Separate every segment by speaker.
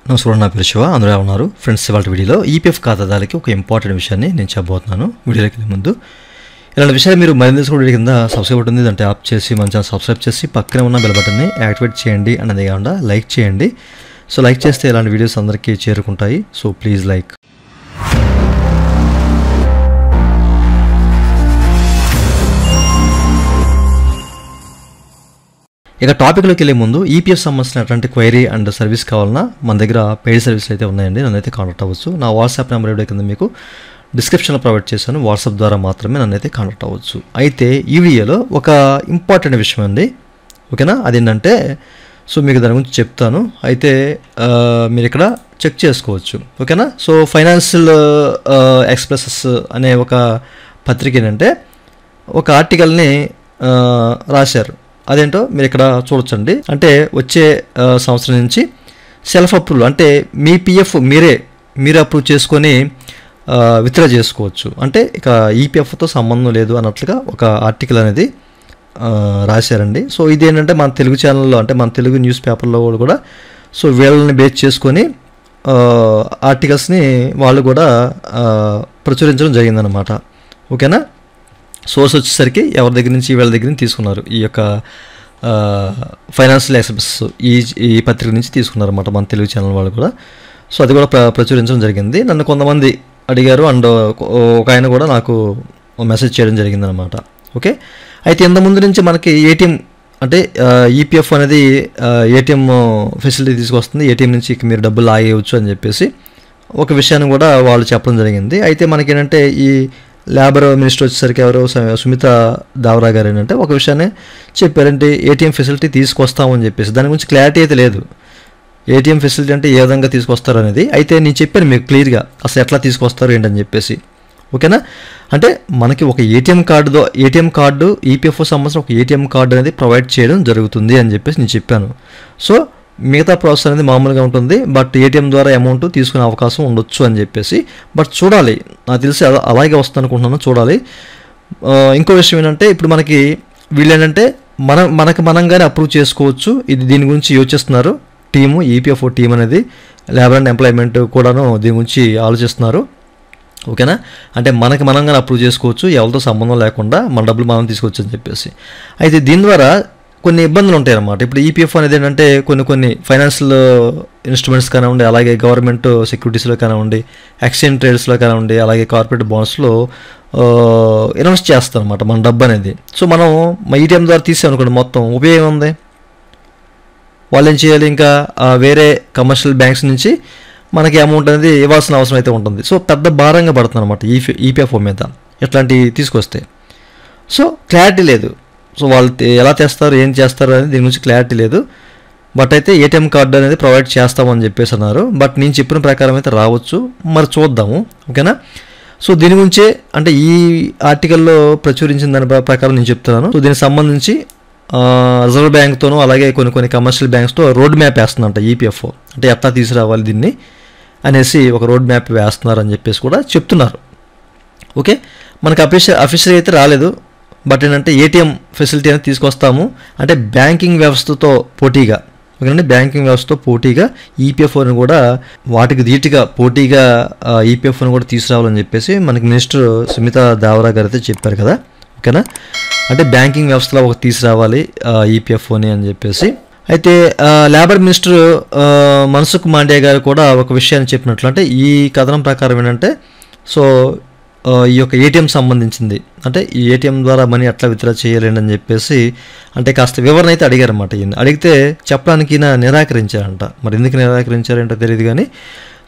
Speaker 1: నమస్కారం, నా పేరు శివ. అందరూ ఉన్నారు ఫ్రెండ్స్. ఇవాళ వీడియోలో ఈపీఎఫ్ ఖాతాదారులకి ఒక ఇంపార్టెంట్ విషయాన్ని నేను చెప్పబోతున్నాను. వీడియోకి ముందు ఇలాంటి విషయాలు మీరు మరింత తెలుసుకోవడం కింద సబ్స్క్రైబ్ ఉంటుంది, దాన్ని ట్యాప్ చేసి మన ఛానల్ సబ్స్క్రైబ్ చేసి పక్కనే ఉన్న బెల్ బటన్ని యాక్టివేట్ చేయండి. అన్నది కాకుండా లైక్ చేయండి. సో లైక్ చేస్తే ఇలాంటి వీడియోస్ అందరికీ చేరుకుంటాయి. So please like. ఇక టాపిక్లోకి వెళ్ళే ముందు ఈపీఎఫ్ సంబంధించినటువంటి క్వైరీ అండ్ సర్వీస్ కావాలన్నా మన దగ్గర పెయిడ్ సర్వీసులు అయితే ఉన్నాయండి. నన్నైతే కాంటాక్ట్ అవ్వచ్చు. నా వాట్సాప్ నెంబర్ ఏడో కింద మీకు డిస్క్రిప్షన్లో ప్రొవైడ్ చేశాను. వాట్సాప్ ద్వారా మాత్రమే నన్నైతే కాంటాక్ట్ అవ్వచ్చు. అయితే ఈ వీడియోలో ఒక ఇంపార్టెంట్ విషయం అండి, ఓకేనా? అదేంటంటే సో మీకు దాని గురించి చెప్తాను. అయితే మీరు ఇక్కడ చెక్ చేసుకోవచ్చు, ఓకేనా? సో ఫైనాన్షియల్ ఎక్స్ప్రెసెస్ అనే ఒక పత్రిక ఏంటంటే ఒక ఆర్టికల్ని రాశారు. అదేంటో మీరు ఇక్కడ చూడొచ్చండి. అంటే వచ్చే సంవత్సరం నుంచి సెల్ఫ్ అప్రూవల్, అంటే మీ పిఎఫ్ మీరే అప్రూవ్ చేసుకొని విత్డ్రా చేసుకోవచ్చు. అంటే ఇక ఈపీఎఫ్తో సంబంధం లేదు అన్నట్లుగా ఒక ఆర్టికల్ అనేది రాశారండి. సో ఇదేంటంటే మన తెలుగు ఛానల్లో, అంటే మన తెలుగు న్యూస్ పేపర్లో కూడా సో వీళ్ళని బేస్ చేసుకొని ఆర్టికల్స్ని వాళ్ళు కూడా ప్రచురించడం జరిగిందనమాట, ఓకేనా? సోర్స్ వచ్చేసరికి ఎవరి దగ్గర నుంచి, వీళ్ళ దగ్గర నుంచి తీసుకున్నారు. ఈ యొక్క ఫైనాన్షియల్ ఎక్స్ప్రెస్ ఈ పత్రిక నుంచి తీసుకున్నారు అన్నమాట మన తెలుగు ఛానల్ వాళ్ళు కూడా. సో అది కూడా ప్రచురించడం జరిగింది. నన్ను కొంతమంది అడిగారు అండ్ ఒక ఆయన కూడా నాకు మెసేజ్ చేయడం జరిగిందనమాట, ఓకే? అయితే ఇంతకుముందు నుంచి మనకి ఏటీఎం, అంటే ఈపీఎఫ్ అనేది ఏటీఎం ఫెసిలిటీ తీసుకొస్తుంది. ఏటీఎం నుంచి మీరు డబ్బులు లాగేయవచ్చు అని చెప్పేసి ఒక విషయాన్ని కూడా వాళ్ళు చెప్పడం జరిగింది. అయితే మనకేంటంటే ఈ లేబర్ మినిస్టర్ వచ్చేసరికి ఎవరో సుమిత దావరా గారు ఏంటంటే ఒక విషయాన్ని చెప్పారంటే ఏటీఎం ఫెసిలిటీ తీసుకొస్తామని చెప్పేసి. దాని గురించి క్లారిటీ అయితే లేదు, ఏటీఎం ఫెసిలిటీ అంటే ఏ విధంగా తీసుకొస్తారు అనేది. అయితే నేను చెప్పాను మీకు క్లియర్గా అసలు ఎట్లా తీసుకొస్తారు ఏంటని చెప్పేసి, ఓకేనా? అంటే మనకి ఒక ఏటీఎం కార్డు ఈపీఎఫ్ సంబంధించిన ఒక ఏటీఎం కార్డు అనేది ప్రొవైడ్ చేయడం జరుగుతుంది అని చెప్పేసి నేను చెప్పాను. సో మిగతా ప్రాసెస్ అనేది మామూలుగా ఉంటుంది, బట్ ఏటీఎం ద్వారా అమౌంట్ తీసుకునే అవకాశం ఉండొచ్చు అని చెప్పేసి. బట్ చూడాలి, నాకు తెలిసి అలాగే వస్తుంది అనుకుంటున్నాను, చూడాలి. ఇంకో విషయం ఏంటంటే ఇప్పుడు మనకి వీళ్ళు ఏంటంటే మనంగానే అప్రూవ్ చేసుకోవచ్చు. ఇది దీని గురించి యోచిస్తున్నారు టీము, ఈపీఎఫ్ఓ టీం అనేది, లేబర్ అండ్ ఎంప్లాయ్మెంట్ కూడాను దీని గురించి ఆలోచిస్తున్నారు, ఓకేనా? అంటే మనంగానే అప్రూవ్ చేసుకోవచ్చు, ఎవరితో సంబంధం లేకుండా మన డబ్బులు మనం తీసుకోవచ్చు అని చెప్పేసి. అయితే దీని ద్వారా కొన్ని ఇబ్బందులు ఉంటాయి అన్నమాట. ఇప్పుడు ఈపీఎఫ్ అనేది ఏంటంటే కొన్ని ఫైనాన్షియల్ ఇన్స్ట్రుమెంట్స్ కానివ్వండి, అలాగే గవర్నమెంట్ సెక్యూరిటీస్లో కానివ్వండి, ఎక్స్చేంజ్ ట్రేడ్స్లో కానివ్వండి, అలాగే కార్పొరేట్ బాండ్స్లో ఇన్వెస్ట్ చేస్తాం అనమాట మన డబ్బు అనేది. సో మనం ఈటీఎం ద్వారా తీసామనుకోండి, మొత్తం ఉపయోగం ఉంది. వాళ్ళు ఏం చేయాలి, ఇంకా వేరే కమర్షియల్ బ్యాంక్స్ నుంచి మనకి అమౌంట్ అనేది ఇవ్వాల్సిన అవసరం అయితే ఉంటుంది. సో పెద్ద భారంగా పడుతుంది అనమాట ఈపీఎఫ్ఓ మీద ఇట్లాంటివి తీసుకొస్తే. సో క్లారిటీ లేదు, సో వాళ్ళు ఎలా తెస్తారు, ఏం చేస్తారు అనేది దీని గురించి క్లారిటీ లేదు. బట్ అయితే ఏటీఎం కార్డు అనేది ప్రొవైడ్ చేస్తామని చెప్పేసి అన్నారు. బట్ నేను చెప్పిన ప్రకారం అయితే రావచ్చు, మరి చూద్దాము, ఓకేనా? సో దీని గురించే, అంటే ఈ ఆర్టికల్లో ప్రచురించిన దాని ప్రకారం నేను చెప్తున్నాను. సో దీనికి సంబంధించి రిజర్వ్ బ్యాంక్తోనూ అలాగే కొన్ని కమర్షియల్ బ్యాంక్స్తో రోడ్ మ్యాప్ వేస్తుందంట ఈపీఎఫ్ఓ, అంటే ఎట్లా తీసుకురావాలి దీన్ని అనేసి ఒక రోడ్ మ్యాప్ వేస్తున్నారు అని చెప్పేసి కూడా చెప్తున్నారు, ఓకే? మనకి అఫీషియల్ అయితే రాలేదు. బట్ ఏంటంటే ఏటీఎం ఫెసిలిటీ అనేది తీసుకొస్తాము, అంటే బ్యాంకింగ్ వ్యవస్థతో పోటీగా, ఓకేనండి, బ్యాంకింగ్ వ్యవస్థతో పోటీగా ఈపీఎఫ్ఓని కూడా వాటికి ధీటుగా పోటీగా ఈపీఎఫ్ఓని కూడా తీసుకురావాలని చెప్పేసి మనకి మినిస్టర్ సుమిత దావరా గారు అయితే చెప్పారు కదా, ఓకేనా? అంటే బ్యాంకింగ్ వ్యవస్థలో ఒక తీసుకురావాలి ఈపీఎఫ్ఓని అని చెప్పేసి. అయితే లేబర్ మినిస్టర్ మన్సుఖ్ మాండే గారు కూడా ఒక విషయాన్ని చెప్పినట్లు, అంటే ఈ కథనం ప్రకారం ఏంటంటే సో ఈ యొక్క ఏటీఎం సంబంధించింది, అంటే ఈ ఏటీఎం ద్వారా మనీ ఎట్లా విత్డ్రా చేయాలండి అని చెప్పేసి అంటే కాస్త వివరణ అయితే అడిగారన్నమాట. ఈయన అడిగితే చెప్పడానికి ఈయన నిరాకరించారంట. మరి ఎందుకు నిరాకరించారంటో తెలియదు కానీ,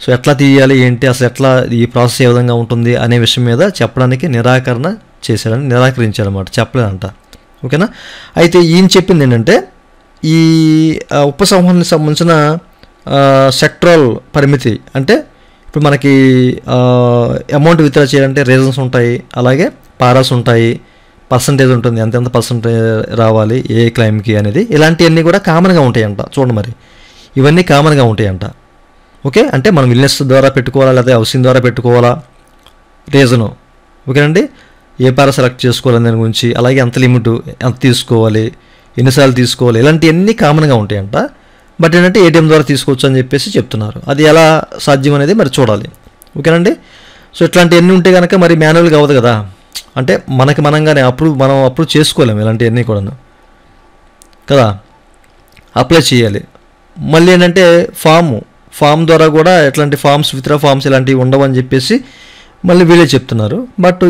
Speaker 1: సో ఎట్లా తీయాలి ఏంటి, అసలు ఎట్లా ఈ ప్రాసెస్ ఏ విధంగా ఉంటుంది అనే విషయం మీద చెప్పడానికి నిరాకరించారన్నమాట, చెప్పలేదంట, ఓకేనా? అయితే ఈయన చెప్పింది ఏంటంటే ఈ ఉపసంహరణకు సంబంధించిన సెక్టరల్ పరిమితి, అంటే ఇప్పుడు మనకి అమౌంట్ విత్డ్రా చేయాలంటే రీజన్స్ ఉంటాయి, అలాగే పారాస్ ఉంటాయి, పర్సంటేజ్ ఉంటుంది, ఎంతెంత పర్సంటేజ్ రావాలి ఏ క్లైమ్కి అనేది, ఇలాంటివన్నీ కూడా కామన్గా ఉంటాయంట. చూడండి, మరి ఇవన్నీ కామన్గా ఉంటాయంట, ఓకే? అంటే మనం విల్నెస్ ద్వారా పెట్టుకోవాలా లేదా హౌసింగ్ ద్వారా పెట్టుకోవాలా, రీజను, ఓకేనండి, ఏ పారా సెలెక్ట్ చేసుకోవాలని దాని గురించి, అలాగే ఎంత లిమిట్, ఎంత తీసుకోవాలి, ఎన్నిసార్లు తీసుకోవాలి, ఇలాంటివన్నీ కామన్గా ఉంటాయంట. బట్ ఏంటంటే ఏటీఎం ద్వారా తీసుకోవచ్చు అని చెప్పేసి చెప్తున్నారు. అది ఎలా సాధ్యం అనేది మరి చూడాలి. ఓకేనండి. సో ఇట్లాంటివన్నీ ఉంటే కనుక మరి మాన్యువల్గా అవ్వదు కదా, అంటే మనంగానే మనం అప్రూవ్ చేసుకోలేము ఇలాంటివన్నీ కూడాను కదా, అప్లై చేయాలి. మళ్ళీ ఏంటంటే ఫామ్ ద్వారా కూడా ఎట్లాంటి ఫామ్స్, విత్డ్రా ఫామ్స్ ఇలాంటివి ఉండవని చెప్పేసి మళ్ళీ వీళ్ళే చెప్తున్నారు. బట్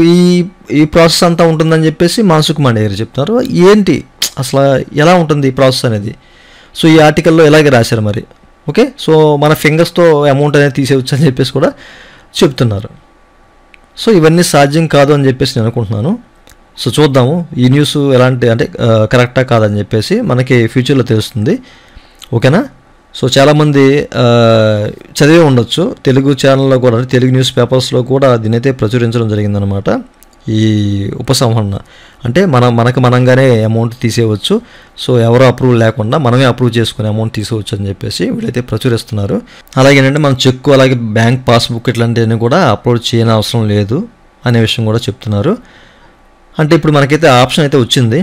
Speaker 1: ఈ ప్రాసెస్ అంతా ఉంటుందని చెప్పేసి మాన్సుఖ్ మాండే గారు చెప్తున్నారు. ఏంటి అసలు ఎలా ఉంటుంది ఈ ప్రాసెస్ అనేది? సో ఈ ఆర్టికల్లో ఇలాగే రాశారు మరి. ఓకే, సో మన ఫింగర్స్తో అమౌంట్ అనేది తీసేయచ్చు అని చెప్పేసి కూడా చెప్తున్నారు. సో ఇవన్నీ సాధ్యం కాదు అని చెప్పేసి నేను అనుకుంటున్నాను. సో చూద్దాము ఈ న్యూస్ ఎలాంటి అంటే కరెక్టా కాదని చెప్పేసి మనకి ఫ్యూచర్లో తెలుస్తుంది. ఓకేనా. సో చాలామంది చదివే ఉండొచ్చు, తెలుగు ఛానల్లో కూడా తెలుగు న్యూస్ పేపర్స్లో కూడా దీనైతే ప్రచురించడం జరిగిందనమాట. ఈ ఉపసంహరణ అంటే మనకు మనంగానే అమౌంట్ తీసేయవచ్చు. సో ఎవరో అప్రూవ్ లేకుండా మనమే అప్రూవ్ చేసుకునే అమౌంట్ తీసుకోవచ్చు అని చెప్పేసి వీళ్ళైతే ప్రచురిస్తున్నారు. అలాగే ఏంటంటే మనం చెక్కు, అలాగే బ్యాంక్ పాస్బుక్ ఇట్లాంటివన్నీ కూడా అప్లోడ్ చేయని అవసరం లేదు అనే విషయం కూడా చెప్తున్నారు. అంటే ఇప్పుడు మనకైతే ఆప్షన్ అయితే వచ్చింది.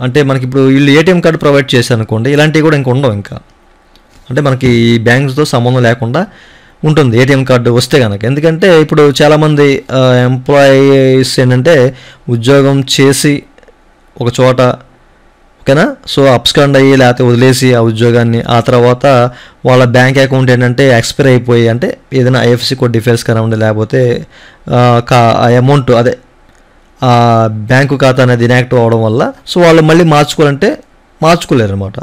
Speaker 1: అంటే మనకి ఇప్పుడు వీళ్ళు ఏటీఎం కార్డు ప్రొవైడ్ చేశారు అనుకోండి, ఇలాంటివి కూడా ఇంక ఉండవు. ఇంకా అంటే మనకి బ్యాంక్స్తో సంబంధం లేకుండా ఉంటుంది ఏటీఎం కార్డు వస్తే కనుక. ఎందుకంటే ఇప్పుడు చాలామంది ఎంప్లాయీస్ ఏంటంటే ఉద్యోగం చేసి ఒక చోట, ఓకేనా, సో అబ్స్కాండ్ అయ్యి లేకపోతే వదిలేసి ఆ ఉద్యోగాన్ని, ఆ తర్వాత వాళ్ళ బ్యాంక్ అకౌంట్ ఏంటంటే ఎక్స్పైర్ అయిపోయి, అంటే ఏదైనా ఐఎఫ్ఎస్సి కోడ్ డిఫెన్స్ కానివ్వండి, లేకపోతే ఆ అమౌంట్ అదే ఆ బ్యాంకు ఖాతా అనేది ఇన్యాక్టివ్ అవ్వడం వల్ల సో వాళ్ళు మళ్ళీ మార్చుకోలేరు అనమాట.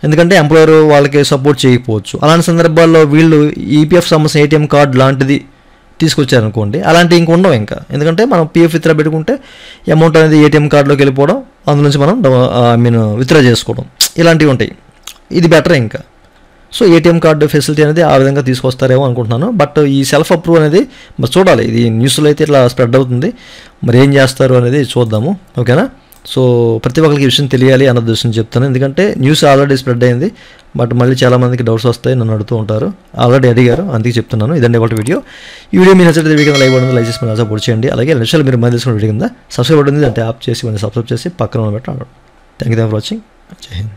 Speaker 1: ఎందుకంటే ఎంప్లాయర్ వాళ్ళకి సపోర్ట్ చేయకపోవచ్చు. అలాంటి సందర్భాల్లో వీళ్ళు ఈపీఎఫ్ సంబంధించిన ఏటీఎం కార్డు లాంటిది తీసుకొచ్చారనుకోండి, అలాంటివి ఇంక ఉండవు ఇంకా. ఎందుకంటే మనం పీఎఫ్ విత్డ్రా పెట్టుకుంటే అమౌంట్ అనేది ఏటీఎం కార్డులోకి వెళ్ళిపోవడం, అందులోంచి మనం విత్డ్రా చేసుకోవడం, ఇలాంటివి ఉంటాయి. ఇది బెటర్ ఇంకా. సో ఏటీఎం కార్డు ఫెసిలిటీ అనేది ఆ విధంగా తీసుకొస్తారేమో అనుకుంటున్నాను. బట్ ఈ సెల్ఫ్ అప్రూవ్ అనేది మరి చూడాలి. ఇది న్యూస్లో అయితే ఇట్లా స్ప్రెడ్ అవుతుంది, మరి ఏం చేస్తారు అనేది చూద్దాము. ఓకేనా. సో ప్రతి ఒక్కరికి ఈ విషయం తెలియాలి అన్న దృష్టిని చెప్తాను. ఎందుకంటే న్యూస్ ఆల్రెడీ స్ప్రెడ్ అయింది, బట్ మళ్ళీ చాలామందికి డౌట్స్ వస్తాయి, నన్ను అడుగుతూ ఉంటారు, ఆల్రెడీ అడిగారు, అందుకే చెప్తున్నాను. ఇదండి ఒకటి వీడియో. ఈ వీడియో మీ నచ్చితే వీడియో లైక్ పడుతుంది, లైక్ చేసి సపోర్ట్ చేయండి. అలాగే నిమిషాలు మీరు మళ్ళీ తీసుకున్న వీడియో కింద సబ్స్క్రైబ్ ఉంటుంది, అంటే యాప్ చేసి మళ్ళీ సబ్స్క్రైబ్ చేసి పక్కన పెట్టండి. Thank you for watching. జై హింద్.